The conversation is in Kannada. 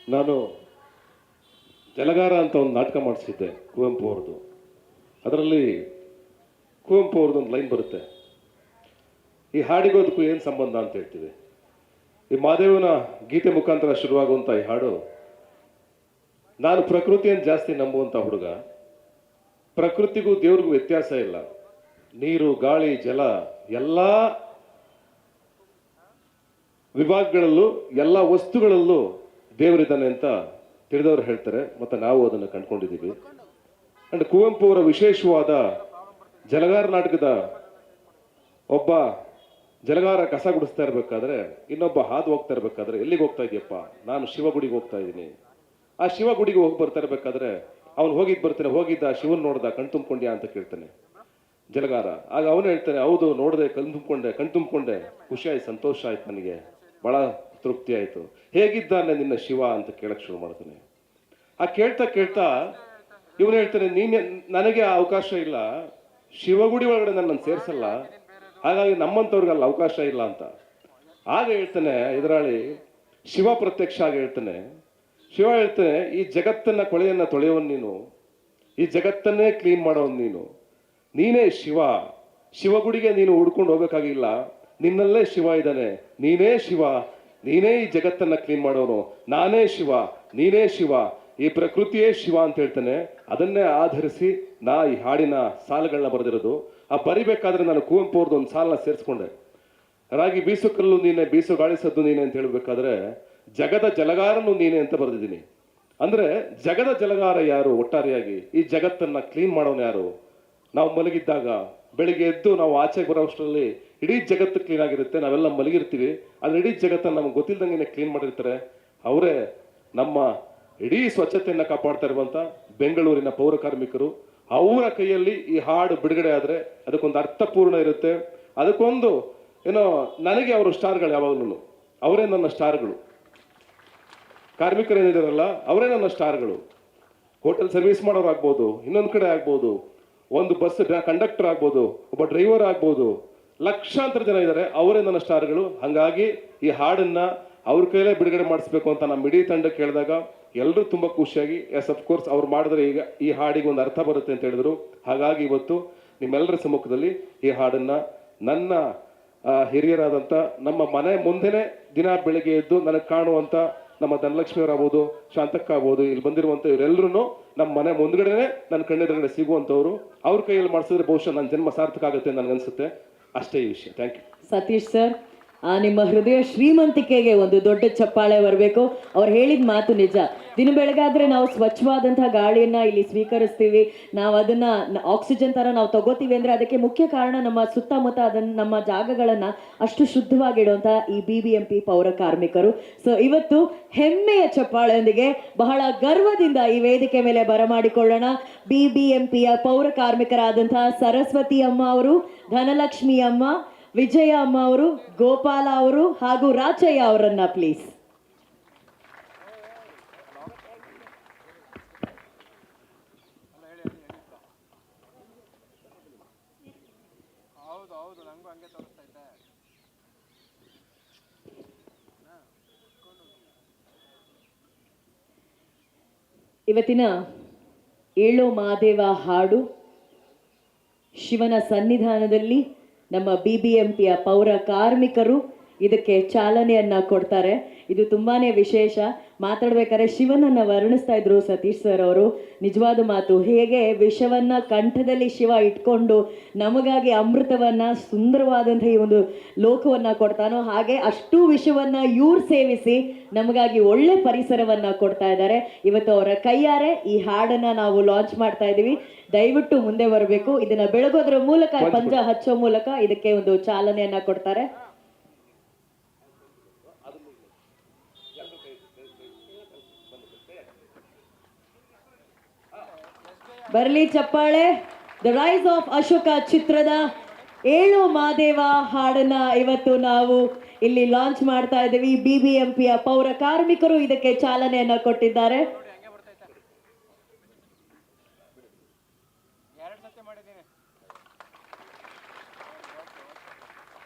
ನಾನು ಜಲಗಾರ ಅಂತ ಒಂದು ನಾಟಕ ಮಾಡಿಸಿದ್ದೆ ಕುವೆಂಪು ಅವ್ರದ್ದು. ಅದರಲ್ಲಿ ಕುವೆಂಪು ಅವ್ರದ್ದೊಂದು ಲೈನ್ ಬರುತ್ತೆ, ಈ ಹಾಡಿಗೋದಕ್ಕೂ ಏನು ಸಂಬಂಧ ಅಂತ ಹೇಳ್ತೀವಿ. ಈ ಮಾದೇವನ ಗೀತೆ ಮುಖಾಂತರ ಶುರುವಾಗುವಂಥ ಈ ಹಾಡು, ನಾನು ಪ್ರಕೃತಿಯನ್ನು ಜಾಸ್ತಿ ನಂಬುವಂಥ ಹುಡುಗ. ಪ್ರಕೃತಿಗೂ ದೇವ್ರಿಗೂ ವ್ಯತ್ಯಾಸ ಇಲ್ಲ. ನೀರು, ಗಾಳಿ, ಜಲ ಎಲ್ಲ ವಿಭಾಗಗಳಲ್ಲೂ ಎಲ್ಲ ವಸ್ತುಗಳಲ್ಲೂ ದೇವರಿದ್ದಾನೆ ಅಂತ ತಿಳಿದವರು ಹೇಳ್ತಾರೆ, ಮತ್ತು ನಾವು ಅದನ್ನು ಕಂಡುಕೊಂಡಿದ್ದೀವಿ. ಅಂಡ್ ಕುವೆಂಪು ಅವರ ವಿಶೇಷವಾದ ಜಲಗಾರ ನಾಟಕದ ಒಬ್ಬ ಜಲಗಾರ ಕಸ ಗುಡಿಸ್ತಾ ಇರಬೇಕಾದ್ರೆ ಇನ್ನೊಬ್ಬ ಹಾದು ಹೋಗ್ತಾ ಇರಬೇಕಾದ್ರೆ, ಎಲ್ಲಿಗೆ ಹೋಗ್ತಾ ಇದೆಯಪ್ಪ? ನಾನು ಶಿವಗುಡಿಗೆ ಹೋಗ್ತಾ ಇದ್ದೀನಿ. ಆ ಶಿವಗುಡಿಗೆ ಹೋಗಿ ಬರ್ತಾ ಇರಬೇಕಾದ್ರೆ ಅವನು ಹೋಗಿದ್ದ ಶಿವನ್ ನೋಡ್ದ, ಕಣ್ ತುಂಬಿಕೊಂಡ್ಯಾ ಅಂತ ಕೇಳ್ತಾನೆ ಜಲಗಾರ. ಆಗ ಅವನು ಹೇಳ್ತಾನೆ, ಹೌದು ನೋಡಿದೆ, ಕಣ್ ತುಂಬಿಕೊಂಡೆ, ಖುಷಿ ಆಯ್ತು, ಸಂತೋಷ ಆಯ್ತು, ನನಗೆ ಬಹಳ ತೃಪ್ತಿ ಆಯ್ತು. ಹೇಗಿದ್ದಾನೆ ನಿನ್ನ ಶಿವ ಅಂತ ಕೇಳಕ್ ಶುರು ಮಾಡ್ತಾನೆ. ಆ ಕೇಳ್ತಾ ಕೇಳ್ತಾ ಇವನು ಹೇಳ್ತಾನೆ, ನನಗೆ ಆ ಅವಕಾಶ ಇಲ್ಲ, ಶಿವಗುಡಿ ಒಳಗಡೆ ನನ್ನನ್ನು ಸೇರಿಸಲ್ಲ, ಹಾಗಾಗಿ ನಮ್ಮಂಥವ್ರಿಗಲ್ಲ ಅವಕಾಶ ಇಲ್ಲ ಅಂತ. ಆಗ ಹೇಳ್ತಾನೆ ಎದುರಾಳಿ ಶಿವ ಪ್ರತ್ಯಕ್ಷ ಆಗಿ ಹೇಳ್ತಾನೆ, ಶಿವ ಹೇಳ್ತಾನೆ, ಈ ಜಗತ್ತನ್ನ ಕೊಳೆಯನ್ನ ತೊಳೆಯೋನ್ ನೀನು, ಈ ಜಗತ್ತನ್ನೇ ಕ್ಲೀನ್ ಮಾಡೋನ್ ನೀನು, ನೀನೇ ಶಿವ. ಶಿವಗುಡಿಗೆ ನೀನು ಹುಡ್ಕೊಂಡು ಹೋಗ್ಬೇಕಾಗಿಲ್ಲ, ನಿನ್ನಲ್ಲೇ ಶಿವ ಇದ್ದಾನೆ, ನೀನೇ ಶಿವ, ನೀನೇ ಈ ಜಗತ್ತನ್ನ ಕ್ಲೀನ್ ಮಾಡೋನು, ನಾನೇ ಶಿವ, ನೀನೇ ಶಿವ, ಈ ಪ್ರಕೃತಿಯೇ ಶಿವ ಅಂತ ಹೇಳ್ತಾನೆ. ಅದನ್ನೇ ಆಧರಿಸಿ ನಾ ಈ ಹಾಡಿನ ಸಾಲುಗಳನ್ನ ಬರೆದಿರೋದು. ಆ ಬರಿಬೇಕಾದ್ರೆ ನಾನು ಕುವೆಂಪು ಅವ್ರದ್ದು ಒಂದು ಸಾಲನ್ನ ಸೇರಿಸ್ಕೊಂಡೆ. ರಾಗಿ ಬೀಸು ಕಲ್ಲು ನೀನೆ, ಬೀಸು ಗಾಳಿಸದ್ದು ನೀನೆ ಅಂತ ಹೇಳ್ಬೇಕಾದ್ರೆ ಜಗದ ಜಲಗಾರನು ನೀನೆ ಅಂತ ಬರೆದಿದ್ದೀನಿ. ಅಂದ್ರೆ ಜಗದ ಜಲಗಾರ ಯಾರು? ಒಟ್ಟಾರೆಯಾಗಿ ಈ ಜಗತ್ತನ್ನ ಕ್ಲೀನ್ ಮಾಡೋನು ಯಾರು? ನಾವು ಮಲಗಿದ್ದಾಗ ಬೆಳಿಗ್ಗೆ ಎದ್ದು ನಾವು ಆಚೆಗೆ ಬರೋ ಅಷ್ಟರಲ್ಲಿ ಇಡೀ ಜಗತ್ತು ಕ್ಲೀನ್ ಆಗಿರುತ್ತೆ, ನಾವೆಲ್ಲ ಮಲಗಿರ್ತೀವಿ, ಆದ್ರೆ ಇಡೀ ಜಗತ್ತನ್ನು ನಮ್ಗೆ ಗೊತ್ತಿಲ್ದಂಗೆ ಕ್ಲೀನ್ ಮಾಡಿರ್ತಾರೆ. ಅವರೇ ನಮ್ಮ ಇಡೀ ಸ್ವಚ್ಛತೆಯನ್ನ ಕಾಪಾಡ್ತಾ ಇರುವಂತ ಬೆಂಗಳೂರಿನ ಪೌರ ಕಾರ್ಮಿಕರು. ಅವರ ಕೈಯಲ್ಲಿ ಈ ಹಾಡು ಬಿಡುಗಡೆ ಆದ್ರೆ ಅದಕ್ಕೊಂದು ಅರ್ಥಪೂರ್ಣ ಇರುತ್ತೆ. ಅದಕ್ಕೊಂದು ಏನೋ, ನನಗೆ ಅವರು ಸ್ಟಾರ್ಗಳು, ಯಾವಾಗಲೂ ಅವರೇ ನನ್ನ ಸ್ಟಾರ್ಗಳು. ಕಾರ್ಮಿಕರೇನಿದಾರಲ್ಲ ಅವರೇ ನನ್ನ ಸ್ಟಾರ್ಗಳು. ಹೋಟೆಲ್ ಸರ್ವಿಸ್ ಮಾಡೋರು ಆಗ್ಬೋದು, ಇನ್ನೊಂದು ಕಡೆ ಆಗ್ಬೋದು, ಒಂದು ಬಸ್ ಕಂಡಕ್ಟರ್ ಆಗ್ಬೋದು, ಒಬ್ಬ ಡ್ರೈವರ್ ಆಗ್ಬೋದು, ಲಕ್ಷಾಂತರ ಜನ ಇದ್ದಾರೆ, ಅವರೇ ನನ್ನ ಸ್ಟಾರ್ಗಳು. ಹಾಗಾಗಿ ಈ ಹಾಡನ್ನ ಅವ್ರ ಕೈಲೇ ಬಿಡುಗಡೆ ಮಾಡಿಸ್ಬೇಕು ಅಂತ ನಮ್ಮ ಇಡೀ ತಂಡಕ್ಕೆ ಹೇಳಿದಾಗ ಎಲ್ಲರೂ ತುಂಬಾ ಖುಷಿಯಾಗಿ, ಎಸ್ ಅಫ್ಕೋರ್ಸ್ ಅವ್ರು ಮಾಡಿದ್ರೆ ಈಗ ಈ ಹಾಡಿಗೆ ಒಂದು ಅರ್ಥ ಬರುತ್ತೆ ಅಂತ ಹೇಳಿದ್ರು. ಹಾಗಾಗಿ ಇವತ್ತು ನಿಮ್ಮೆಲ್ಲರ ಸಮ್ಮುಖದಲ್ಲಿ ಈ ಹಾಡನ್ನ ನನ್ನ ಹಿರಿಯರಾದಂಥ ನಮ್ಮ ಮನೆ ಮುಂದೆನೆ ದಿನ ಬೆಳಿಗ್ಗೆ ಎದ್ದು ನನಗೆ ಕಾಣುವಂಥ ನಮ್ಮ ಧನಲಕ್ಷ್ಮಿಯವರಾಗ್ಬೋದು, ಶಾಂತಕ್ಕ ಆಗ್ಬೋದು, ಇಲ್ಲಿ ಬಂದಿರುವಂಥ ಇವರೆಲ್ಲರೂ ನಮ್ಮ ಮನೆ ಮುಂದ್ಗಡೆನೆ ನನ್ನ ಕಣ್ಣೆದುರುಗಡೆ ಸಿಗುವಂಥವ್ರು. ಅವ್ರ ಕೈಯಲ್ಲಿ ಮಾಡಿಸಿದ್ರೆ ಬಹುಶಃ ನನ್ನ ಜನ್ಮ ಸಾರ್ಥಕ ಆಗುತ್ತೆ ಅಂತ ನನಗನ್ಸುತ್ತೆ. ಅಷ್ಟೇ ಈ ವಿಷಯ. Thank you. ಸತೀಶ್ ಸರ್, ನಿಮ್ಮ ಹೃದಯ ಶ್ರೀಮಂತಿಕೆಗೆ ಒಂದು ದೊಡ್ಡ ಚಪ್ಪಾಳೆ ಬರಬೇಕು. ಅವ್ರು ಹೇಳಿದ ಮಾತು ನಿಜ. ದಿನ ಬೆಳಗಾದ್ರೆ ನಾವು ಸ್ವಚ್ಛವಾದಂತಹ ಗಾಳಿಯನ್ನ ಇಲ್ಲಿ ಸ್ವೀಕರಿಸ್ತೀವಿ, ನಾವು ಅದನ್ನ ಆಕ್ಸಿಜನ್ ತರ ನಾವು ತಗೋತೀವಿ ಅಂದ್ರೆ ಅದಕ್ಕೆ ಮುಖ್ಯ ಕಾರಣ ನಮ್ಮ ಸುತ್ತಮುತ್ತ ಅದನ್ನ ನಮ್ಮ ಜಾಗಗಳನ್ನ ಅಷ್ಟು ಶುದ್ಧವಾಗಿಡುವಂತ ಈ BBMP ಪೌರ ಕಾರ್ಮಿಕರು. ಸೊ ಇವತ್ತು ಹೆಮ್ಮೆಯ ಚಪ್ಪಾಳೆಯೊಂದಿಗೆ ಬಹಳ ಗರ್ವದಿಂದ ಈ ವೇದಿಕೆ ಮೇಲೆ ಬರಮಾಡಿಕೊಳ್ಳೋಣ BBMPಯ ಪೌರ ಕಾರ್ಮಿಕರಾದಂತಹ ಸರಸ್ವತಿ ಅಮ್ಮ ಅವರು, ಧನಲಕ್ಷ್ಮಿ ಅಮ್ಮ, ವಿಜಯ ಅಮ್ಮ ಅವರು, ಗೋಪಾಲ ಅವರು ಹಾಗೂ ರಾಚಯ್ಯ ಅವರನ್ನ ಪ್ಲೀಸ್. ಇವತ್ತಿನ ಏಳೋ ಮಾದೇವ ಹಾಡು ಶಿವನ ಸನ್ನಿಧಾನದಲ್ಲಿ ನಮ್ಮ BBMPಯ ಪೌರ ಕಾರ್ಮಿಕರು ಇದಕ್ಕೆ ಚಾಲನೆಯನ್ನ ಕೊಡ್ತಾರೆ. ಇದು ತುಂಬಾನೇ ವಿಶೇಷ. ಮಾತಾಡ್ಬೇಕಾದ್ರೆ ಶಿವನನ್ನ ವರ್ಣಿಸ್ತಾ ಇದ್ರು ಸತೀಶ್ ಸರ್ ಅವರು. ನಿಜವಾದ ಮಾತು, ಹೇಗೆ ವಿಷವನ್ನ ಕಂಠದಲ್ಲಿ ಶಿವ ಇಟ್ಕೊಂಡು ನಮಗಾಗಿ ಅಮೃತವನ್ನ, ಸುಂದರವಾದಂತಹ ಈ ಒಂದು ಲೋಕವನ್ನ ಕೊಡ್ತಾನೋ, ಹಾಗೆ ಅಷ್ಟು ವಿಷವನ್ನ ಇವ್ರು ಸೇವಿಸಿ ನಮಗಾಗಿ ಒಳ್ಳೆ ಪರಿಸರವನ್ನ ಕೊಡ್ತಾ ಇದ್ದಾರೆ. ಇವತ್ತು ಅವರ ಕೈಯಾರೆ ಈ ಹಾಡನ್ನ ನಾವು ಲಾಂಚ್ ಮಾಡ್ತಾ ಇದೀವಿ. ದಯವಿಟ್ಟು ಮುಂದೆ ಬರಬೇಕು. ಇದನ್ನ ಬೆಳಗೋದ್ರ ಮೂಲಕ, ಪಂಜ ಹಚ್ಚೋ ಮೂಲಕ ಇದಕ್ಕೆ ಒಂದು ಚಾಲನೆಯನ್ನ ಕೊಡ್ತಾರೆ. ಬರಲಿ ಚಪ್ಪಾಳೆ. ದ ರೈಸ್ ಆಫ್ ಅಶೋಕ ಚಿತ್ರದ ಏಳು ಮಾದೇವ ಹಾಡನ್ನ ಇವತ್ತು ನಾವು ಇಲ್ಲಿ ಲಾಂಚ್ ಮಾಡ್ತಾ ಇದ್ದೀವಿ. BBMPಯ ಪೌರ ಕಾರ್ಮಿಕರು ಇದಕ್ಕೆ ಚಾಲನೆಯನ್ನ ಕೊಟ್ಟಿದ್ದಾರೆ.